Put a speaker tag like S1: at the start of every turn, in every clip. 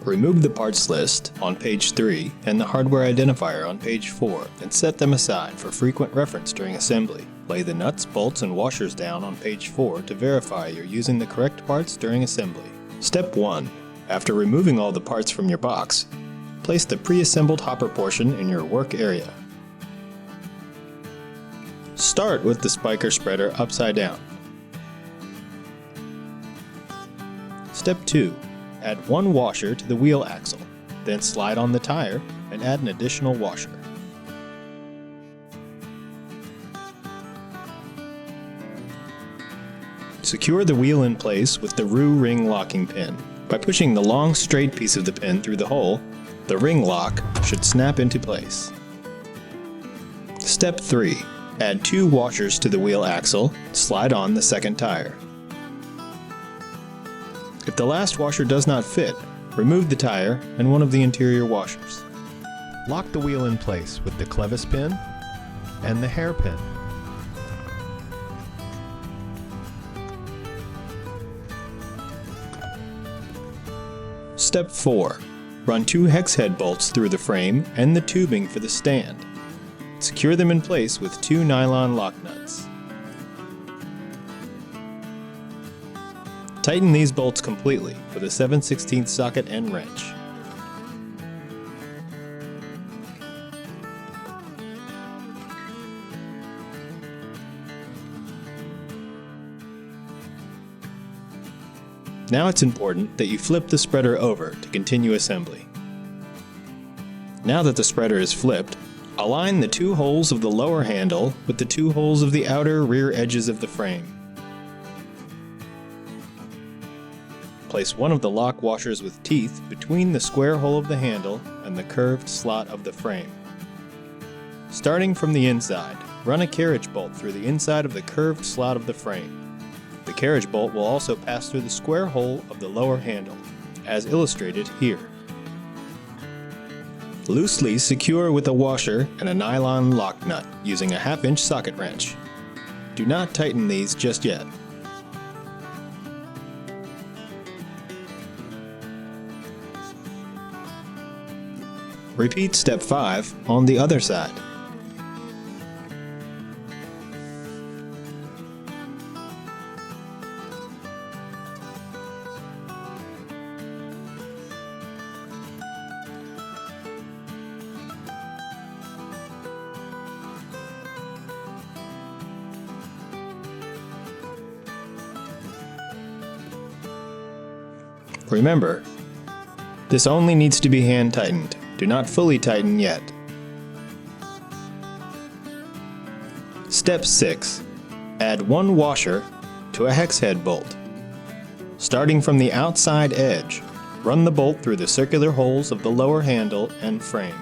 S1: Remove the parts list on page 3 and the hardware identifier on page 4 and set them aside for frequent reference during assembly. Lay the nuts, bolts, and washers down on page 4 to verify you're using the correct parts during assembly. Step 1. After removing all the parts from your box, place the pre-assembled hopper portion in your work area. Start with the Spyker spreader upside down. Step 2. Add one washer to the wheel axle, then slide on the tire and add an additional washer. Secure the wheel in place with the ring locking pin. By pushing the long straight piece of the pin through the hole, the ring lock should snap into place. Step 3. Add 2 washers to the wheel axle, slide on the second tire. If the last washer does not fit, remove the tire and one of the interior washers. Lock the wheel in place with the clevis pin and the hairpin. Step 4. Run 2 hex head bolts through the frame and the tubing for the stand. Secure them in place with 2 nylon lock nuts. Tighten these bolts completely with a 7/16 socket and wrench. Now it's important that you flip the spreader over to continue assembly. Now that the spreader is flipped, align the 2 holes of the lower handle with the 2 holes of the outer rear edges of the frame. Place one of the lock washers with teeth between the square hole of the handle and the curved slot of the frame. Starting from the inside, run a carriage bolt through the inside of the curved slot of the frame. The carriage bolt will also pass through the square hole of the lower handle, as illustrated here. Loosely secure with a washer and a nylon lock nut using a 1/2-inch socket wrench. Do not tighten these just yet. Repeat step 5 on the other side. Remember, this only needs to be hand tightened. Do not fully tighten yet. Step 6. Add 1 washer to a hex head bolt. Starting from the outside edge, run the bolt through the circular holes of the lower handle and frame.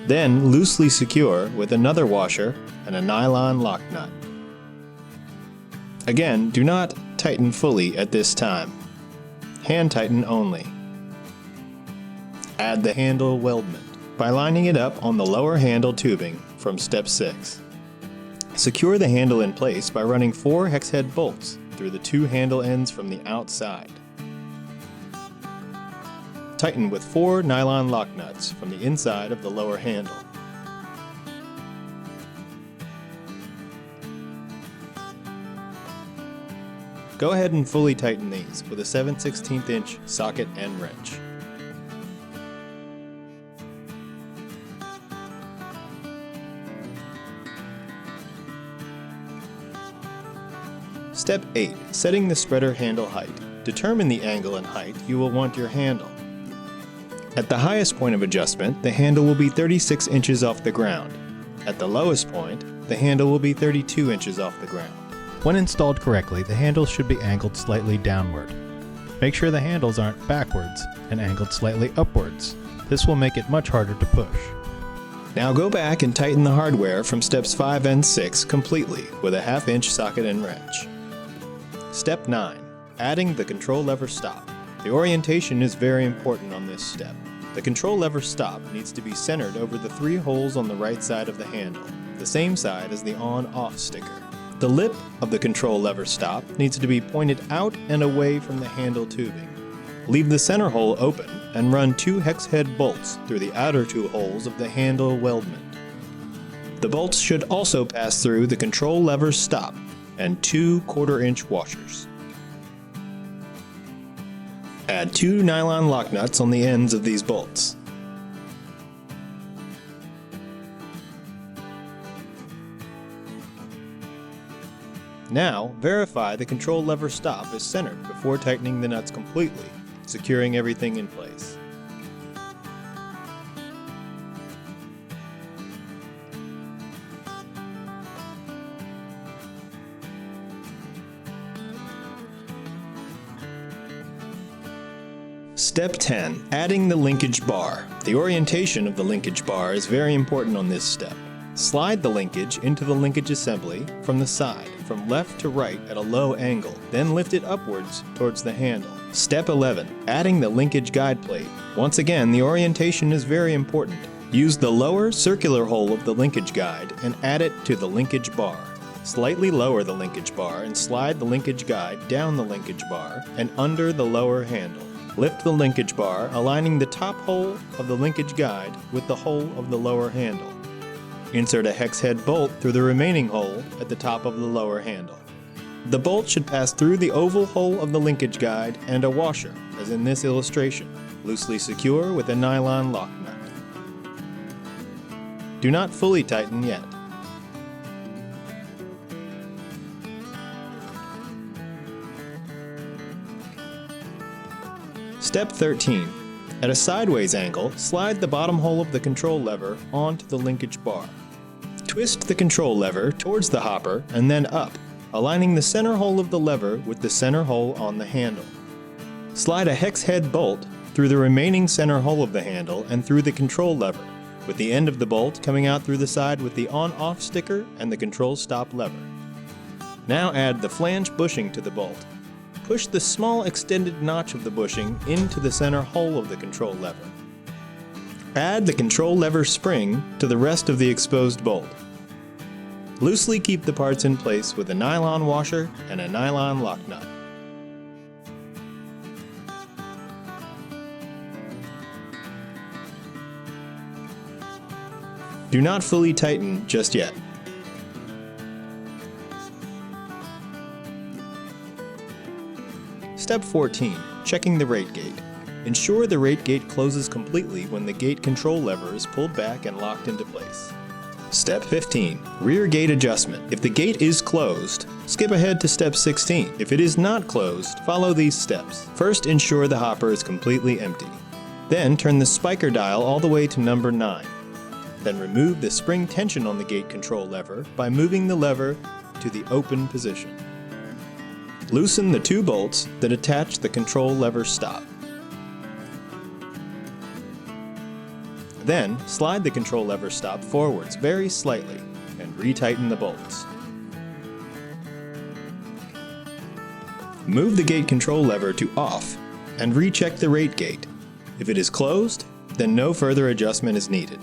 S1: Then loosely secure with another washer and a nylon lock nut. Again, do not tighten fully at this time. Hand tighten only. Add the handle weldment by lining it up on the lower handle tubing from step 6. Secure the handle in place by running 4 hex head bolts through the 2 handle ends from the outside. Tighten with 4 nylon lock nuts from the inside of the lower handle. Go ahead and fully tighten these with a 7/16" socket and wrench. Step 8. Setting the spreader handle height. Determine the angle and height you will want your handle. At the highest point of adjustment, the handle will be 36 inches off the ground. At the lowest point, the handle will be 32 inches off the ground. When installed correctly, the handles should be angled slightly downward. Make sure the handles aren't backwards and angled slightly upwards. This will make it much harder to push. Now go back and tighten the hardware from steps 5 and 6 completely with a 1/2-inch socket and wrench. Step 9. Adding the control lever stop. The orientation is very important on this step. The control lever stop needs to be centered over the 3 holes on the right side of the handle, the same side as the on-off sticker. The lip of the control lever stop needs to be pointed out and away from the handle tubing. Leave the center hole open and run 2 hex head bolts through the outer 2 holes of the handle weldment. The bolts should also pass through the control lever stop and 2 1/4-inch washers. Add 2 nylon lock nuts on the ends of these bolts. Now, verify the control lever stop is centered before tightening the nuts completely, securing everything in place. Step 10. Adding the linkage bar. The orientation of the linkage bar is very important on this step. Slide the linkage into the linkage assembly from the side, from left to right at a low angle, then lift it upwards towards the handle. Step 11. Adding the linkage guide plate. Once again, the orientation is very important. Use the lower circular hole of the linkage guide and add it to the linkage bar. Slightly lower the linkage bar and slide the linkage guide down the linkage bar and under the lower handle. Lift the linkage bar, aligning the top hole of the linkage guide with the hole of the lower handle. Insert a hex head bolt through the remaining hole at the top of the lower handle. The bolt should pass through the oval hole of the linkage guide and a washer, as in this illustration, loosely secure with a nylon lock nut. Do not fully tighten yet. Step 13. At a sideways angle, slide the bottom hole of the control lever onto the linkage bar. Twist the control lever towards the hopper and then up, aligning the center hole of the lever with the center hole on the handle. Slide a hex head bolt through the remaining center hole of the handle and through the control lever, with the end of the bolt coming out through the side with the on-off sticker and the control stop lever. Now add the flange bushing to the bolt. Push the small extended notch of the bushing into the center hole of the control lever. Add the control lever spring to the rest of the exposed bolt. Loosely keep the parts in place with a nylon washer and a nylon lock nut. Do not fully tighten just yet. Step 14. Checking the rate gate. Ensure the rate gate closes completely when the gate control lever is pulled back and locked into place. Step 15. Rear gate adjustment. If the gate is closed, skip ahead to step 16. If it is not closed, follow these steps. First, ensure the hopper is completely empty. Then turn the Spyker dial all the way to number 9. Then remove the spring tension on the gate control lever by moving the lever to the open position. Loosen the 2 bolts that attach the control lever stop. Then, slide the control lever stop forwards very slightly and retighten the bolts. Move the gate control lever to off and recheck the rate gate. If it is closed, then no further adjustment is needed.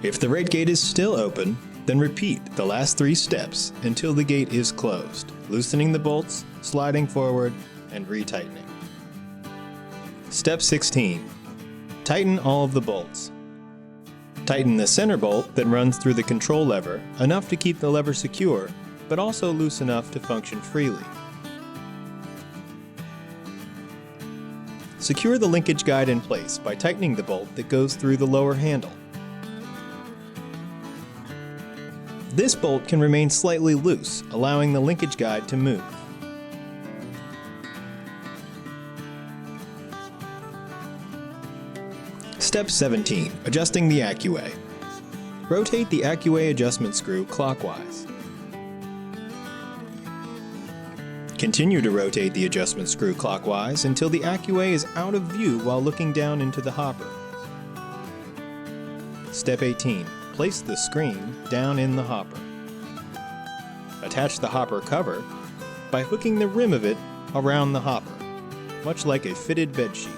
S1: If the rate gate is still open, then repeat the last 3 steps until the gate is closed, loosening the bolts, sliding forward, and retightening. Step 16. Tighten all of the bolts. Tighten the center bolt that runs through the control lever, enough to keep the lever secure, but also loose enough to function freely. Secure the linkage guide in place by tightening the bolt that goes through the lower handle. This bolt can remain slightly loose, allowing the linkage guide to move. Step 17. Adjusting the Accuway. Rotate the Accuway adjustment screw clockwise. Continue to rotate the adjustment screw clockwise until the Accuway is out of view while looking down into the hopper. Step 18. Place the screen down in the hopper. Attach the hopper cover by hooking the rim of it around the hopper, much like a fitted bedsheet.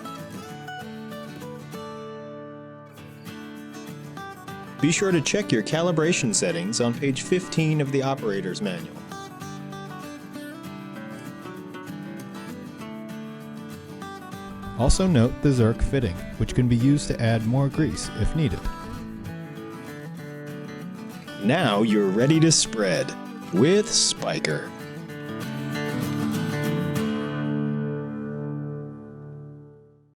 S1: Be sure to check your calibration settings on page 15 of the operator's manual. Also note the Zerk fitting, which can be used to add more grease if needed. Now you're ready to spread with Spyker.